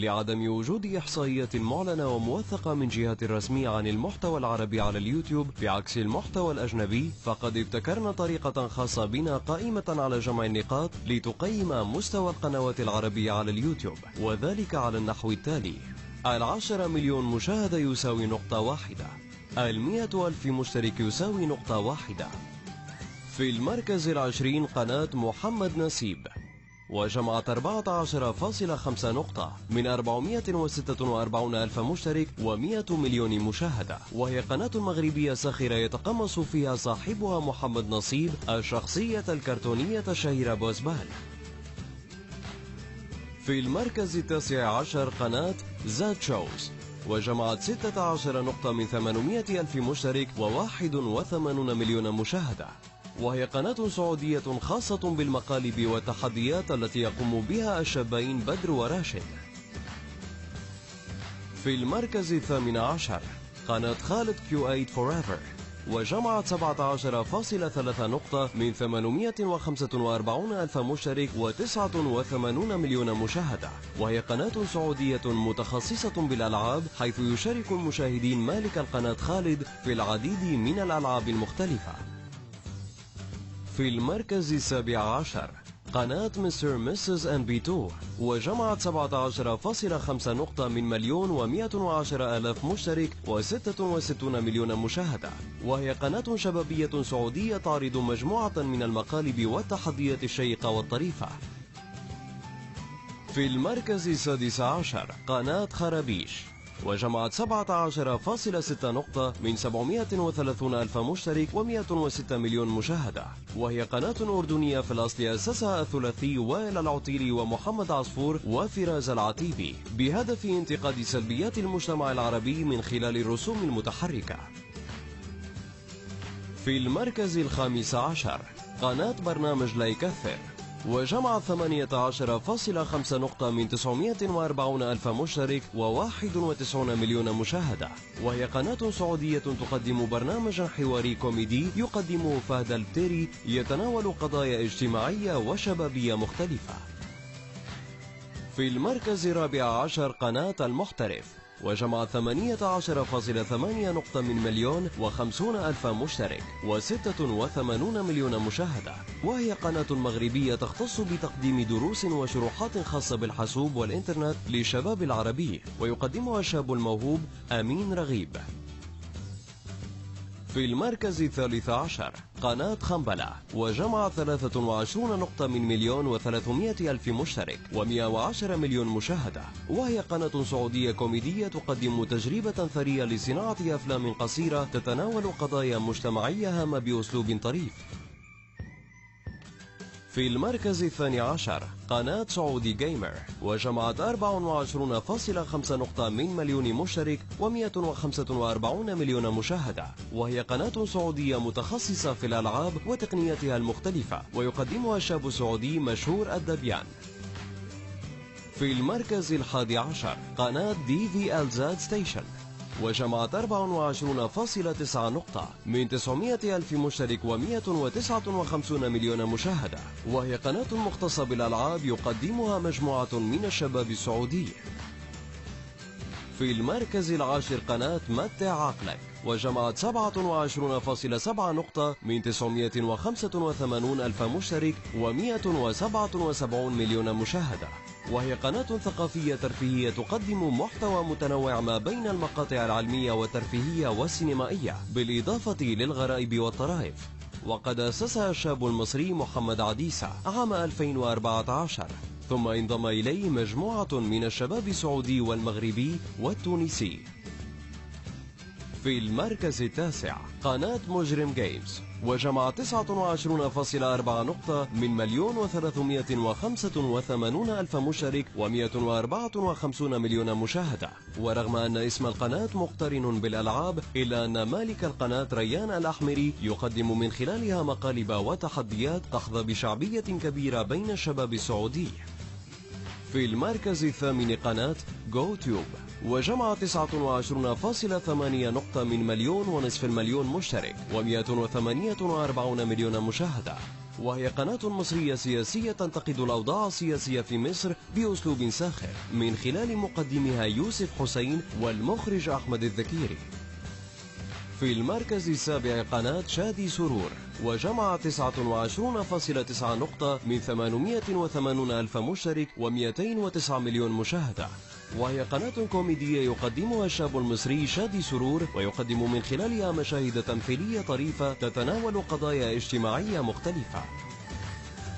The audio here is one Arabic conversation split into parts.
لعدم وجود إحصائيات معلنة وموثقة من جهة رسمية عن المحتوى العربي على اليوتيوب بعكس المحتوى الأجنبي، فقد ابتكرنا طريقة خاصة بنا قائمة على جمع النقاط لتقيم مستوى القنوات العربية على اليوتيوب، وذلك على النحو التالي: 10 مليون مشاهدة يساوي نقطة واحدة، 100,000 مشترك يساوي نقطة واحدة. في المركز 20 قناة محمد نسيب، وجمعت 14.5 نقطة من 446 ألف مشترك و100 مليون مشاهدة، وهي قناة مغربية ساخرة يتقمص فيها صاحبها محمد نصيب الشخصية الكرتونية الشهيرة بوزبال. في المركز 19 قناة زاد شوز، وجمعت 16 نقطة من 800 ألف مشترك و81 مليون مشاهدة، وهي قناة سعودية خاصة بالمقالب والتحديات التي يقوم بها الشابين بدر وراشد. في المركز 18 قناة خالد Q8 Forever، وجمعت 17.3 نقطة من 845 ألف مشترك و89 مليون مشاهدة، وهي قناة سعودية متخصصة بالألعاب، حيث يشارك المشاهدين مالك القناة خالد في العديد من الألعاب المختلفة. في المركز 17 قناة مستر مسز NB2، وجمعت 17.5 نقطة من 1,110,000 مشترك و66 مليون مشاهدة، وهي قناة شبابية سعودية تعرض مجموعة من المقالب والتحديات الشيقة والطريفة. في المركز 16 قناة خرابيش، وجمعت 17.6 نقطة من 730 ألف مشترك و106 مليون مشاهدة، وهي قناة أردنية في الأصل أسسها الثلاثي وائل العطيري ومحمد عصفور وفراز العتيبي بهدف انتقاد سلبيات المجتمع العربي من خلال الرسوم المتحركة. في المركز 15 قناة برنامج لا يكثر، وجمع 18.5 نقطة من 940 ألف مشترك و91 مليون مشاهدة، وهي قناة سعودية تقدم برنامجا حواري كوميدي يقدمه فهد البتيري يتناول قضايا اجتماعية وشبابية مختلفة. في المركز 14 قناة المحترف، وجمع 18.8 نقطة من 1,050,000 ألف مشترك و86 مليون مشاهدة، وهي قناة مغربية تختص بتقديم دروس وشروحات خاصة بالحاسوب والإنترنت للشباب العربي، ويقدمها الشاب الموهوب أمين رغيب. في المركز 13 قناة خنبلة، وجمع 23 نقطة من 1,300,000 مشترك و110 مليون مشاهدة، وهي قناة سعودية كوميدية تقدم تجربة ثرية لصناعة أفلام قصيرة تتناول قضايا مجتمعية هامة بأسلوب طريف. في المركز 12 قناة سعودي جيمر، وجمعت 24.5 نقطة من مليون مشترك و145 مليون مشاهدة، وهي قناة سعودية متخصصة في الألعاب وتقنياتها المختلفة، ويقدمها الشاب السعودي مشهور الدبيان. في المركز 11 قناة DVLZ ستيشن، وجمعت 24.9 نقطة من 900 ألف مشترك و159 مليون مشاهدة، وهي قناة مختصة بالألعاب يقدمها مجموعة من الشباب السعودي. في المركز 10 قناة متع عقلك، وجمعت 27.7 نقطة من 985 ألف مشترك و177 مليون مشاهدة، وهي قناة ثقافية ترفيهية تقدم محتوى متنوع ما بين المقاطع العلمية والترفيهية والسينمائية بالإضافة للغرائب والطرائف، وقد أسسها الشاب المصري محمد عديسة عام 2014، ثم انضم إليه مجموعة من الشباب السعودي والمغربي والتونسي. في المركز 9 قناة مجرم جيمز، وجمع 29.4 نقطة من 1,385 ألف مشترك و154 مليون مشاهدة، ورغم أن اسم القناة مقترن بالألعاب إلا أن مالك القناة ريان الأحمري يقدم من خلالها مقالب وتحديات تحظى بشعبية كبيرة بين الشباب السعودي. في المركز الثامن قناة جو تيوب، وجمعت 29.8 نقطة من 1,500,000 مشترك و148 مليون مشاهدة، وهي قناة مصرية سياسية تنتقد الأوضاع السياسية في مصر بأسلوب ساخر من خلال مقدمها يوسف حسين والمخرج أحمد الذكيري. في المركز السابع قناة شادي سرور، وجمع 29.9 نقطة من 880,000 مشترك و209 مليون مشاهدة، وهي قناة كوميدية يقدمها الشاب المصري شادي سرور، ويقدم من خلالها مشاهد تمثيلية طريفة تتناول قضايا اجتماعية مختلفة.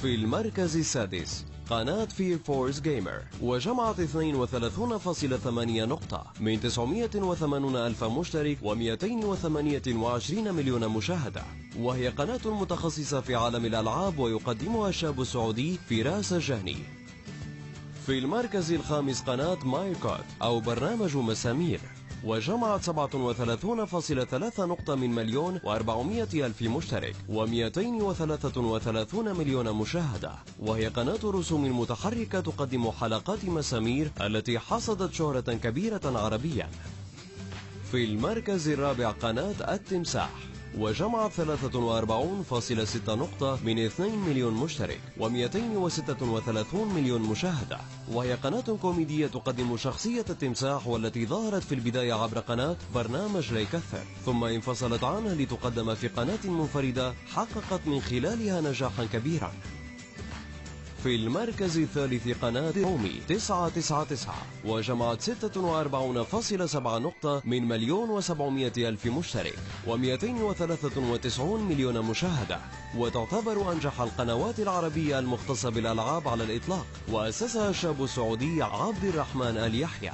في المركز السادس قناة فير فورس جيمر، وجمعت 32.8 نقطة من 980,000 مشترك و228 مليون مشاهدة، وهي قناة متخصصة في عالم الألعاب، ويقدمها الشاب السعودي فراس الجهني. في المركز الخامس قناة مايكوت أو برنامج مسامير، وجمعت 37.3 نقطة من 1,400,000 مشترك و233 مليون مشاهدة، وهي قناة رسوم متحركة تقدم حلقات مسامير التي حصدت شهرة كبيرة عربيا. في المركز الرابع قناة التمساح، وجمعت 43.6 نقطة من 2 مليون مشترك و236 مليون مشاهدة، وهي قناة كوميدية تقدم شخصية التمساح، والتي ظهرت في البداية عبر قناة برنامج ليكثر، ثم انفصلت عنها لتقدم في قناة منفردة حققت من خلالها نجاحا كبيرا. في المركز الثالث قناة رومي 999، وجمعت 46.7 نقطة من 1,700,000 مشترك و293 مليون مشاهدة، وتعتبر أنجح القنوات العربية المختصة بالألعاب على الإطلاق، وأسسها الشاب السعودي عبد الرحمن آل يحيى.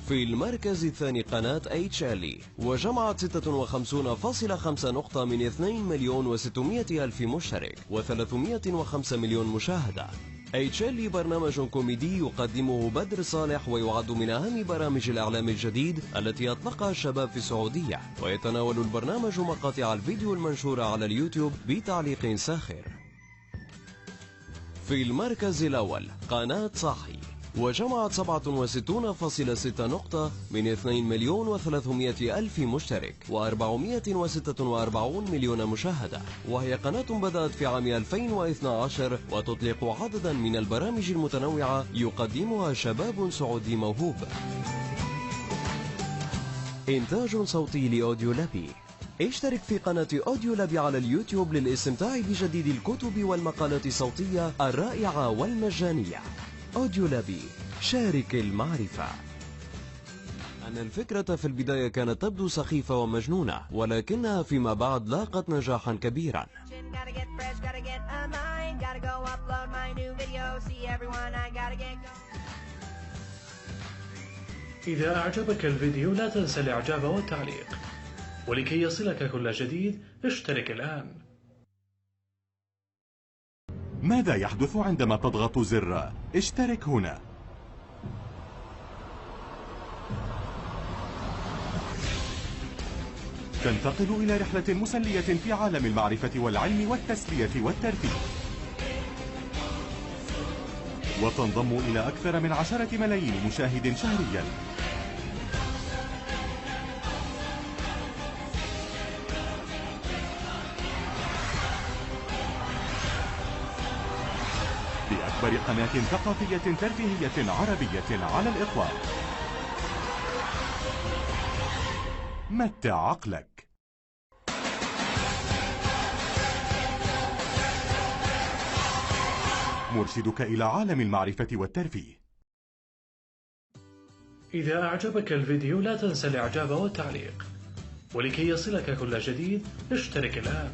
في المركز الثاني قناة HL، وجمعت 56.5 نقطة من 2,600,000 مشترك و305 مليون مشاهدة. HL برنامج كوميدي يقدمه بدر صالح، ويعد من أهم برامج الإعلام الجديد التي أطلقها الشباب في السعودية، ويتناول البرنامج مقاطع الفيديو المنشورة على اليوتيوب بتعليق ساخر. في المركز الأول قناة صاحي، وجمعت 67.6 نقطة من 2,300,000 مشترك و446 مليون مشاهدة، وهي قناة بدأت في عام 2012 وتطلق عددا من البرامج المتنوعة يقدمها شباب سعودي موهوب. إنتاج صوتي لأوديو لابي. اشترك في قناة أوديو لابي على اليوتيوب للاستمتاع بجديد الكتب والمقالات الصوتية الرائعة والمجانية. أوديو لابي، شارك المعرفة. أن الفكرة في البداية كانت تبدو سخيفة ومجنونة، ولكنها فيما بعد لاقت نجاحا كبيرا. إذا أعجبك الفيديو لا تنسى الإعجاب والتعليق، ولكي يصلك كل جديد اشترك الآن. ماذا يحدث عندما تضغط زر اشترك هنا؟ تنتقل إلى رحلة مسلية في عالم المعرفة والعلم والتسلية والترفيه، وتنضم إلى أكثر من 10 ملايين مشاهد شهريا. بأكبر قناة ثقافية ترفيهية عربية على الإطلاق. متع عقلك. مرشدك إلى عالم المعرفة والترفيه. إذا أعجبك الفيديو لا تنسى الإعجاب والتعليق، ولكي يصلك كل جديد اشترك الآن.